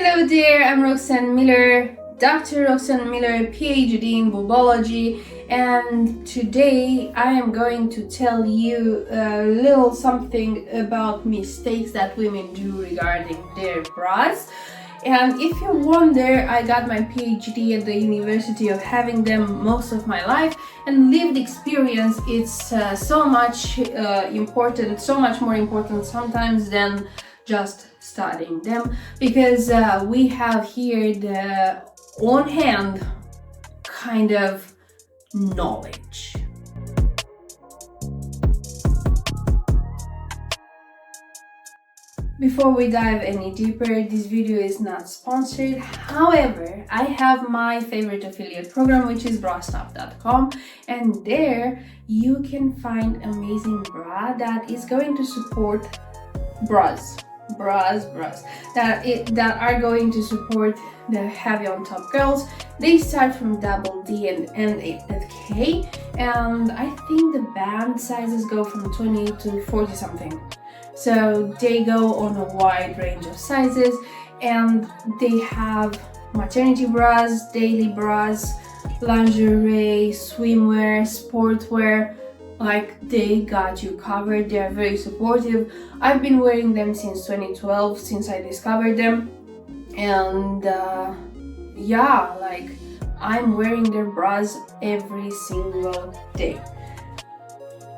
Hello there, I'm Roxanne Miller, Dr. Roxanne Miller, PhD in boobology, and today I am going to tell you a little something about mistakes that women do regarding their bras. And if you wonder, I got my PhD at the University of having them most of my life, and lived experience it's so much important, so much more important sometimes than just studying them, because we have here the on hand kind of knowledge. Before we dive any deeper, this video is not sponsored. However, I have my favorite affiliate program, which is brastop.com, and there you can find amazing bra that is going to support bras that are going to support the heavy on top girls. They start from double D and end at K, and I think the band sizes go from 20 to 40 something. So they go on a wide range of sizes, and they have maternity bras, daily bras, lingerie, swimwear, sportwear. Like, they got you covered. They are very supportive. I've been wearing them since 2012, since I discovered them, and yeah, like, I'm wearing their bras every single day.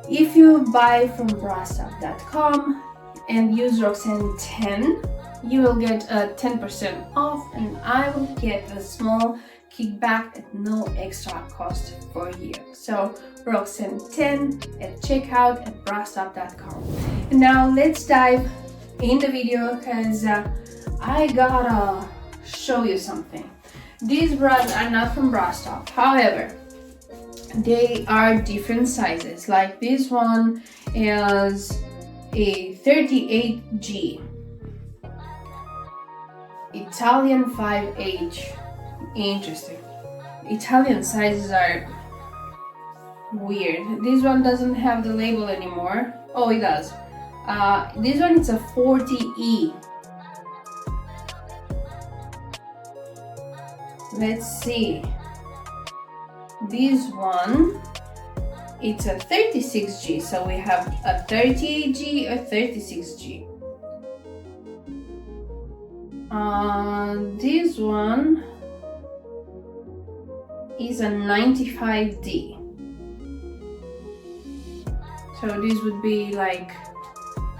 If you buy from brastop.com and use Roxanne10, you will get a 10% off, and I will get a small kickback at no extra cost for you. So Roxanne10 at checkout at brastop.com. And now let's dive in the video, because I gotta show you something. These bras are not from Brastop, however they are different sizes. Like, this one is a 38G, Italian 5H. Interesting. Italian sizes are weird. This one doesn't have the label anymore. Oh, it does. This one is a 40E. Let's see. This one, it's a 36G. So we have a 38G, a 36G. This one is a 95D. So this would be like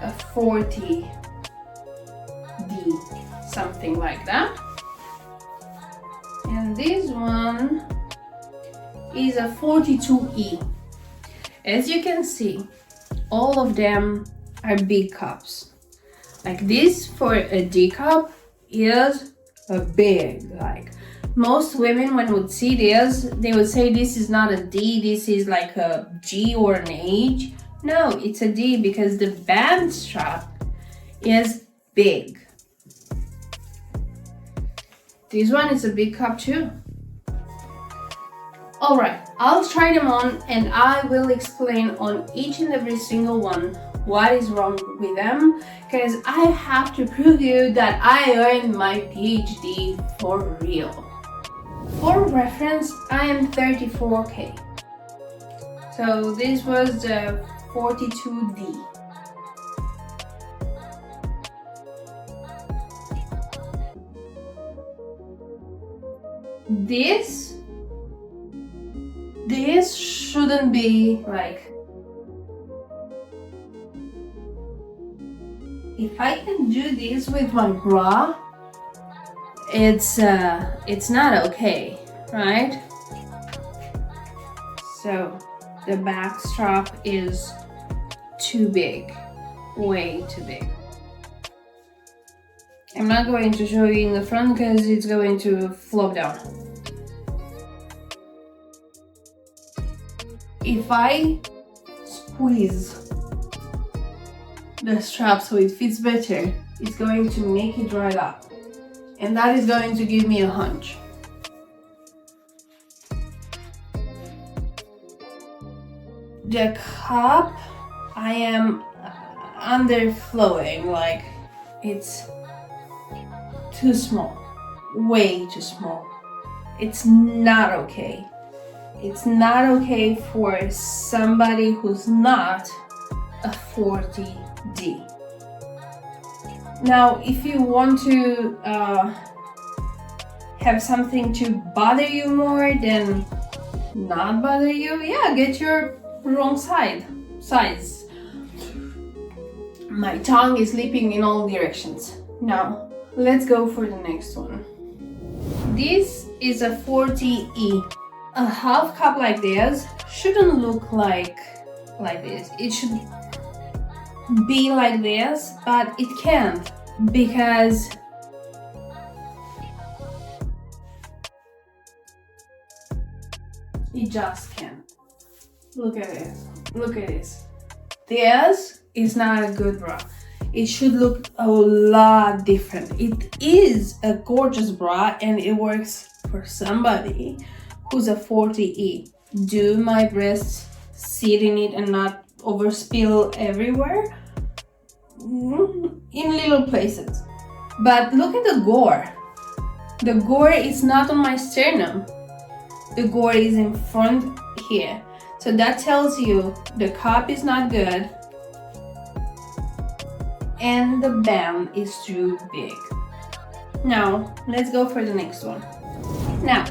a 40D, something like that. And this one is a 42E. As you can see, all of them are big cups. Like, this for a D cup is a big, like, most women, when would see this, they would say this is not a D, this is like a G or an H. No, it's a D because the band strap is big. This one is a big cup too. Alright, I'll try them on and I will explain on each and every single one what is wrong with them, because I have to prove you that I earned my PhD for real. For reference, I am 34K. So this was the 42D. This shouldn't be like, if I can do this with my bra, it's not okay, right? So the back strap is too big, way too big. I'm not going to show you in the front because it's going to flop down. If I squeeze the strap so it fits better, it's going to make it right up, and that is going to give me a hunch. The cup, I am underflowing, like, it's too small, way too small. It's not okay. It's not okay for somebody who's not a 40D. Now, if you want to have something to bother you more than not bother you, yeah, get your wrong size. My tongue is leaping in all directions. Now, let's go for the next one. This is a 40E. A half cup like this shouldn't look like this. It should be like this, but it can't because it just can't. Look at this. Look at this. This is not a good bra. It should look a lot different. It is a gorgeous bra and it works for somebody who's a 40E. Do my breasts sit in it and not overspill everywhere? In little places. But look at the gore. The gore is not on my sternum. The gore is in front here. So that tells you the cup is not good and the band is too big. Now, let's go for the next one. Now,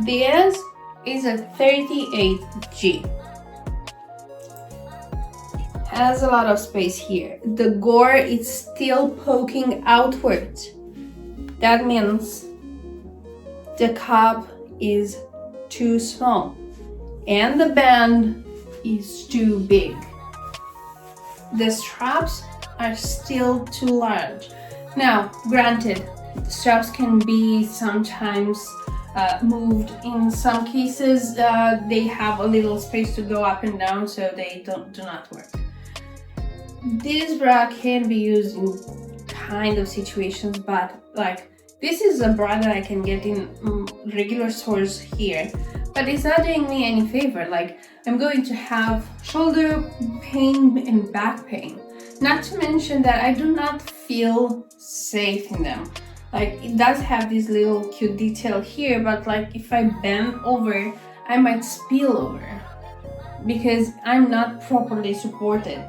this is a 38G. Has a lot of space here. The gore is still poking outwards. That means the cup is too small and the band is too big. The straps are still too large. Now, granted, the straps can be sometimes moved. In some cases, they have a little space to go up and down, so they do not work. This bra can be used in kind of situations, but like this is a bra that I can get in regular stores here, but it's not doing me any favor. Like, I'm going to have shoulder pain and back pain. Not to mention that I do not feel safe in them. Like, it does have this little cute detail here, but like if I bend over, I might spill over because I'm not properly supported.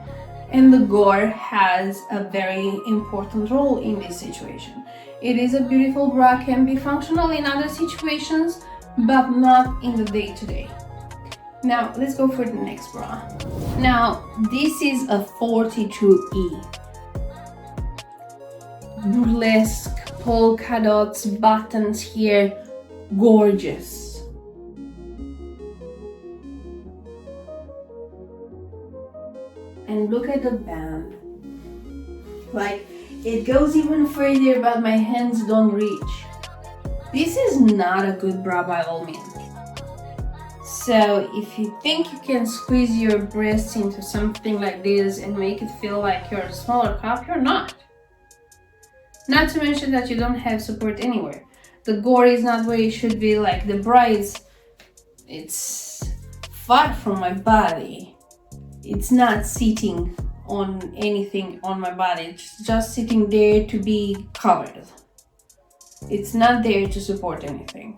And the gore has a very important role in this situation. It is a beautiful bra, can be functional in other situations, but not in the day-to-day. Now, let's go for the next bra. Now, this is a 42E. Burlesque, polka dots, buttons here, gorgeous. And look at the band. Like, it goes even further, but my hands don't reach. This is not a good bra by all means. So if you think you can squeeze your breasts into something like this and make it feel like you're a smaller cup, you're not. Not to mention that you don't have support anywhere. The gore is not where it should be. Like, the bra it's far from my body. It's not sitting on anything on my body. It's just sitting there to be covered. It's not there to support anything.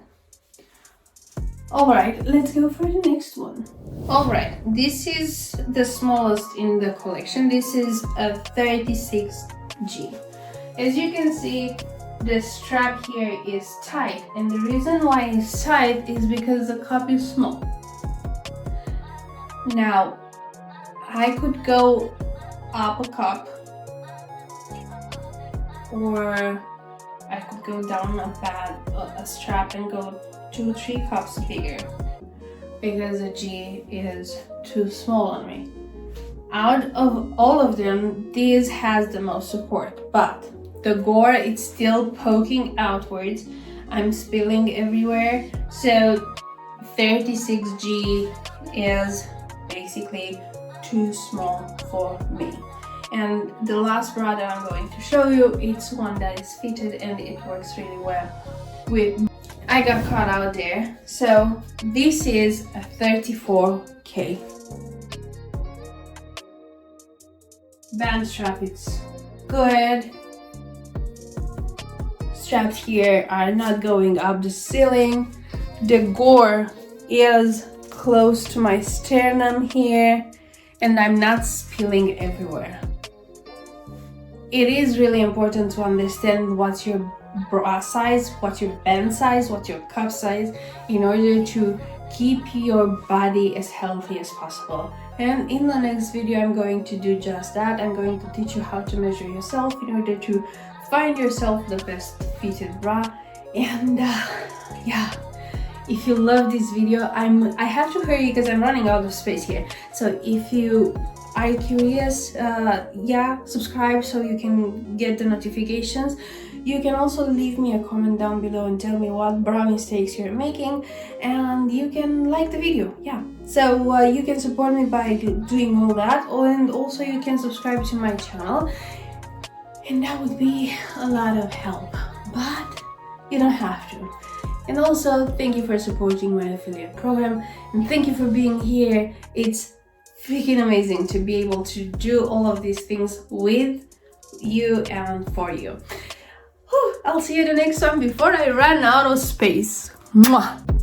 Alright, let's go for the next one. Alright, this is the smallest in the collection. This is a 36G. As you can see, the strap here is tight, and the reason why it's tight is because the cup is small. Now, I could go up a cup, or I could go down a strap and go 2-3 cups bigger because the G is too small on me. Out of all of them, this has the most support, but the gore is still poking outwards. I'm spilling everywhere, so 36G is basically too small for me. And the last bra that I'm going to show you, it's one that is fitted and it works really well with. I got caught out there. So this is a 34K. Band strap, it's good. straps here are not going up the ceiling. The gore is close to my sternum here, and I'm not spilling everywhere. It is really important to understand what's your bra size, what's your band size, what's your cup size, in order to keep your body as healthy as possible. And in the next video, I'm going to do just that. I'm going to teach you how to measure yourself in order to find yourself the best fitted bra. And yeah, if you love this video, I have to hurry because I'm running out of space here. So if you are curious, yeah, subscribe so you can get the notifications. You can also leave me a comment down below and tell me what bra mistakes you're making, and you can like the video. Yeah, so you can support me by doing all that, and also you can subscribe to my channel, and that would be a lot of help, but you don't have to. And also, thank you for supporting my affiliate program, and thank you for being here. It's freaking amazing to be able to do all of these things with you and for you. I'll see you the next one before I run out of space. Mwah.